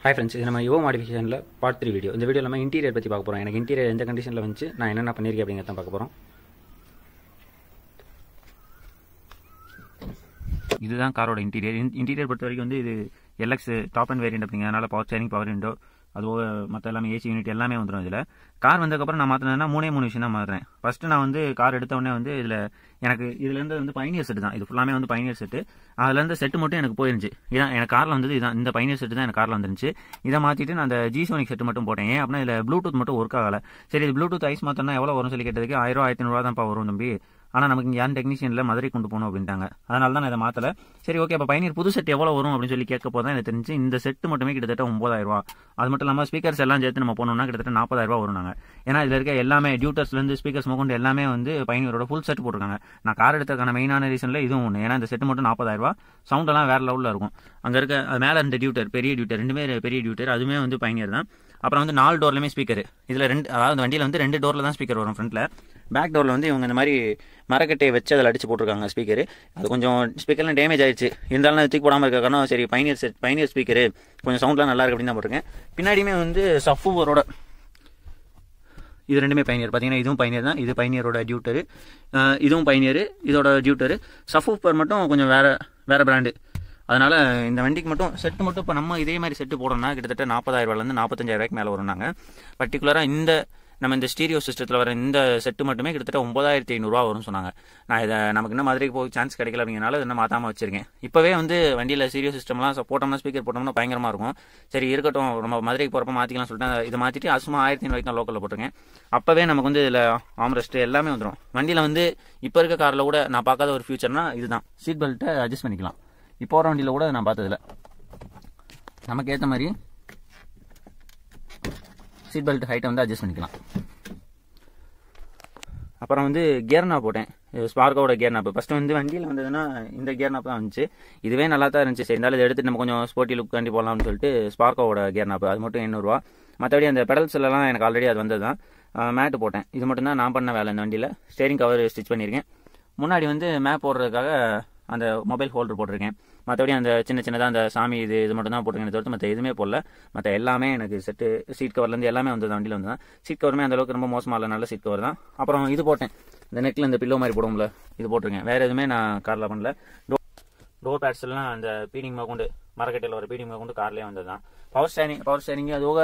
Hi friends, this is my Evo modification part 3 video. In this video, we will interior பத்தி பார்க்க போறோம். எனக்கு interior எந்த கண்டிஷன்ல வந்துச்சு, நான் என்னென்ன பண்ணிருக்கேன் அப்படிங்கறத பார்க்க போறோம். இதுதான் காரோட இன்டீரியர். இன்டீரியர் பொறுத்த வரைக்கும் வந்து இது LX டாப் அண்ட் வேரியன்ட் அப்படிங்கறதுனால பவர் ஸ்டீரிங், பவர் விண்டோ, அதுவும் மற்ற எல்லாமே ஏசி யூனிட் எல்லாமே வந்துடும். இதில் கார் வந்ததுக்கப்புறம் நான் மாற்றினேன்னா மூணு விஷயம் தான் மாற்றுறேன். ஃபஸ்ட்டு நான் வந்து கார் எடுத்த உடனே வந்து இதில் எனக்கு இதுலேருந்து வந்து பைனியர் செட்டு தான். இது ஃபுல்லாமே வந்து பைனியர் செட்டு. அதுலேருந்து செட்டு மட்டும் எனக்கு போயிருந்துச்சு. இதான் எனக்கு காரில் வந்தது. இதான் இந்த பைனியர் செட்டு தான் எனக்கு காரில் வந்துருந்துச்சு. இதை மாற்றிட்டு நான் அந்த ஜிசோனிக் செட்டு மட்டும் போட்டேன். ஏன் அப்படின்னா இதில் ப்ளூடூத் மட்டும் ஒர்க் ஆகலை. சரி, இது ப்ளூடூத் ஐஸ் மாற்றோம்னா எவ்வளோ வரும் சொல்லி கேட்டதுக்கு 1000 1500 தான்ப்பா வரும் தம்பி. ஆனால் நமக்கு இங்கே யாரும் டெக்னீஷியனில் மதுரை கொண்டு போகணும் அப்படின்ட்டாங்க. அதனால தான் நான் இதை மாற்றலை. சரி, ஓகே, அப்போ பைனியர் புது செட் எவ்வளோ வரும் அப்படின்னு சொல்லி கேட்க போதான் எனக்கு தெரிஞ்சு இந்த செட்டு மட்டுமே கிட்டத்தட்ட 9000 ரூபா. அது மட்டும் இல்லாமல் ஸ்பீக்கர்ஸ் எல்லாம் சேர்த்து நம்ம போனோம்னா கிட்டத்தட்ட 40000 ரூபா வரும். நாங்கள் ஏன்னா இதில் இருக்க எல்லாமே டியூட்டர்ஸ்லேருந்து ஸ்பீக்கர்ஸ் மொக்கொண்டு எல்லாமே வந்து பைனியரோட ஃபுல் செட் போட்டிருக்காங்க. நான் கார் எடுத்ததுக்கான மெயினான ரீசனில் இதுவும் ஒன்று. ஏன்னா இந்த செட்டு மட்டும் 40000 ரூபா. சவுண்டெல்லாம் வேறு லெவலில் இருக்கும். அங்கே இருக்க மேலே இருந்த டியூட்டர், பெரிய டியூட்டர், ரெண்டுமே பெரிய டியூட்டர், அதுவுமே வந்து பைனியர் தான். அப்புறம் வந்து 4 டோர்லையுமே ஸ்பீக்கர். இதில் அதாவது வண்டியில் வந்து 2 டோரில் தான் ஸ்பீக்கர் வரும். ஃப்ரண்ட்டில் பேக் டோரில் வந்து இவங்க இந்த மாதிரி மரக்கட்டையை வச்சு அதில் அடிச்சு போட்டிருக்காங்க ஸ்பீக்கர். அது கொஞ்சம் ஸ்பீக்கர்லாம் டேமேஜ் ஆயிடுச்சு. இருந்தாலும் தூக்கி போடாமல் இருக்க காரணம் சரி பைனியர் ஸ்பீக்கர் கொஞ்சம் சவுண்ட்லாம் நல்லா இருக்கு அப்படின்னு தான் போட்டிருக்கேன். பின்னாடியுமே வந்து சஃபூவரோட இது ரெண்டுமே பைனியர். பார்த்தீங்கன்னா இதுவும் பைனியர் தான். இது பைனியரோட டியூட்டரு, இதுவும் பைனியர், இதோட டியூட்டரு. சஃபூஃபர் மட்டும் கொஞ்சம் வேற பிராண்டு. அதனால் இந்த வண்டிக்கு மட்டும் செட்டு மட்டும் இப்போ நம்ம இதே மாதிரி செட்டு போடணும்னா கிட்டத்தட்ட 40000 ரூபாயிலேருந்து 45000 ரூபாய்க்கு மேலே வரும். நாங்கள் பர்டிகுலராக நம்ம இந்த ஸ்டீரியோ சிஸ்டத்தில் வர இந்த செட்டு மட்டுமே கிட்டத்தட்ட 9500 ரூபா வரும்னு சொன்னாங்க. நான் இதை நமக்கு இன்னும் மதுரைக்கு போக சான்ஸ் கிடைக்கல அப்படிங்கிறனால இதை மாற்றாமல் வச்சிருக்கேன். இப்போவே வந்து வண்டியில் ஸ்டீரியோ சிஸ்டம்லாம் போட்டோம்னா ஸ்பீக்கர் போட்டோம்னா பயங்கரமாக இருக்கும். சரி இருக்கட்டும், நம்ம மதுரைக்கு போகிறப்ப மாற்றிக்கலாம் சொல்லிட்டு இதை மாற்றிட்டு சும்மா 1500 ரூபாய்க்கு தான் லோக்கலில் போட்டிருக்கேன். அப்போவே நமக்கு வந்து இதில் ஆம்ரெஸ்ட் எல்லாமே வந்துடும். வண்டியில் வந்து இப்போ இருக்க காரில் கூட நான் பார்க்காத ஒரு ஃபியூச்சர்னா இதுதான், சீட் பெல்ட்டை அட்ஜஸ்ட் பண்ணிக்கலாம். இப்போ வர வண்டியில் கூட நான் பார்த்ததில்ல. நமக்கு ஏற்ற மாதிரி சீட் பெல்ட் ஹைட்டை வந்து அட்ஜஸ்ட் பண்ணிக்கலாம். அப்புறம் வந்து கியர் நாப் போட்டேன். ஸ்பார்க்கோட கியர் நாப். ஃபஸ்ட்டு வந்து வண்டியில் வந்ததுன்னா இந்த கியர் நாப் தான் வந்துச்சு. இதுவே நல்லா தான் இருந்துச்சு. சரி, இருந்தாலும் இதை எடுத்துட்டு நம்ம கொஞ்சம் ஸ்போர்ட்டி லுக் காண்டி போடலாம்னு சொல்லிட்டு ஸ்பார்க்கோட கியர் நாப். அது மட்டும் 800 ரூபா. மற்றபடி அந்த பெடல்ஸ்லாம் எனக்கு ஆல்ரெடி அது வந்தது தான். மேட்டு போட்டேன். இது மட்டும் தான் நான் பண்ண வேலை இந்த வண்டியில். ஸ்டேரிங் கவர் ஸ்டிச் பண்ணியிருக்கேன். முன்னாடி வந்து மேப் போடுறதுக்காக அந்த மொபைல் ஹோல்டர் போட்டிருக்கேன். மற்றபடி அந்த சின்னதாக அந்த சாமி இது மட்டும் தான் போட்டிருக்கேன். தவிர்த்து மற்ற எதுவுமே போடல. மற்ற எல்லாமே எனக்கு செட்டு. சீட் கவர்லேருந்து எல்லாமே வந்தது வண்டியில் வந்து தான். சீட் கவருமே அந்தளவுக்கு ரொம்ப மோசமாக இல்லை, நல்ல சீட் கவர் தான். அப்புறம் இது போட்டேன், இந்த நெக்கில் இந்த பில்லோ மாதிரி போடுவோம்ல, இது போட்டிருக்கேன். வேறு எதுவுமே நான் காரில் பண்ணல. டோர் பேட்ஸ்லாம் அந்த பீடிங் கொண்டு மரக்கட்டையில் வர பீடிங் கொண்டு கார்லேயே வந்தது தான். பவர் ஸ்டேரிங் அதுவோக.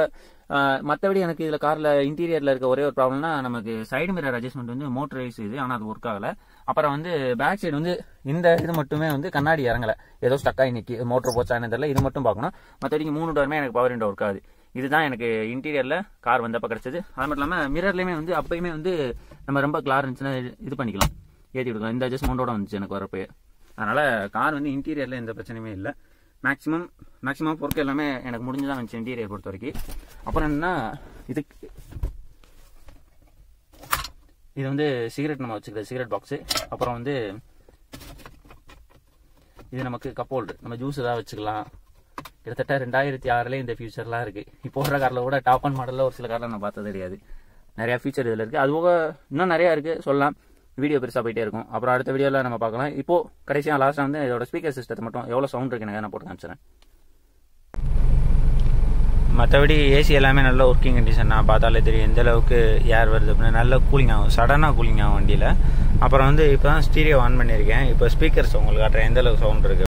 மற்றபடி எனக்கு இதில் காரில் இன்டீரியரில் இருக்க ஒரே ஒரு ப்ராப்ளம்னா நமக்கு சைடு மிரர் அட்ஜஸ்ட்மெண்ட் வந்து மோட்டரைஸ் இது, ஆனால் அது ஒர்க் ஆகலை. அப்புறம் வந்து பேக் சைடு வந்து இந்த இது மட்டுமே வந்து கண்ணாடி இறங்கலை, ஏதோ ஸ்டக்காக இன்னைக்கு மோட்டர் போச்சான்னு தெரியல. இது மட்டும் பார்க்கணும். மற்றபடிக்கு 3 டோருமே எனக்கு பவர் விண்டோ ஒர்க் ஆகுது. இதுதான் எனக்கு இன்டீரியரில் கார் வந்தப்போ கிடச்சது. அது மட்டும் இல்லாமல் மிரர்லேயுமே வந்து அப்பயுமே வந்து நம்ம ரொம்ப கிளார் இருந்துச்சுன்னா இது பண்ணிக்கலாம், ஏற்றி கொடுக்கலாம். இந்த அட்ஜஸ்ட்மெண்ட்டோட வந்துச்சு எனக்கு வரப்போ. அதனால் கார் வந்து இன்டீரியரில் எந்த பிரச்சனையுமே இல்லை. மேக்ஸிமம் பொருட்கள் எல்லாமே எனக்கு முடிஞ்சுதான் வந்துச்சு இன்டீரியர் பொறுத்த வரைக்கும். அப்புறம் என்னன்னா இது வந்து சிகரெட் நம்ம வச்சுக்கிறது சிகரெட் பாக்ஸு. அப்புறம் வந்து இது நமக்கு கப் ஹோல்டர், நம்ம ஜூஸ் ஏதாவது வச்சுக்கலாம். கிட்டத்தட்ட 2006 இந்த ஃபியூச்சர்லாம் இருக்குது. இப்போ வர காரில் கூட டாப் அண்ட் மாடலில் ஒரு சில காரில் நான் பார்த்தது கிடையாது. நிறையா ஃபியூச்சர் இதில் இருக்குது. அதுபோக இன்னும் நிறையா இருக்குது சொல்லலாம். வீடியோ பெருசாக போயிட்டே இருக்கும். அப்புறம் அடுத்த வீடியோவில் நம்ம பார்க்கலாம். இப்போது கடைசியாக லாஸ்ட்டாக வந்து இதோட ஸ்பீக்கர் சிஸ்டத்தை மட்டும் எவ்வளோ சவுண்ட் இருக்குன்னு நான் போட்டு காமிச்சிடறேன். மற்றபடி ஏசி எல்லாமே நல்ல ஒர்க்கிங் கண்டிஷன். நான் பார்த்தாலே தெரியும் எந்த அளவுக்கு ஏர் வருது அப்படின்னு. நல்ல கூலிங் ஆகும், சடனாக கூலிங் ஆகும் வண்டியில். அப்புறம் வந்து இப்போ தான் ஸ்டீரியோ ஆன் பண்ணியிருக்கேன். இப்போ ஸ்பீக்கர்ஸ் உங்களுக்கு காட்டுறேன் எந்த அளவுக்கு சவுண்ட் இருக்குது.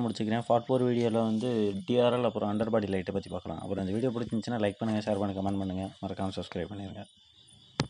முடிச்சுக்கிறேன். பார்ட் 4 வீடியோவில் வந்து டிஆர்எல் அப்புறம் அண்டர் பாடி லைட்டை பற்றி பார்க்கலாம். அப்புறம் இந்த வீடியோ பிடிச்சிருந்துச்சுன்னா லைக் பண்ணுங்கள், ஷேர் பண்ணுங்கள், கமெண்ட் பண்ணுங்கள், மறக்காமல் சப்ஸ்கிரைப் பண்ணிடுங்க.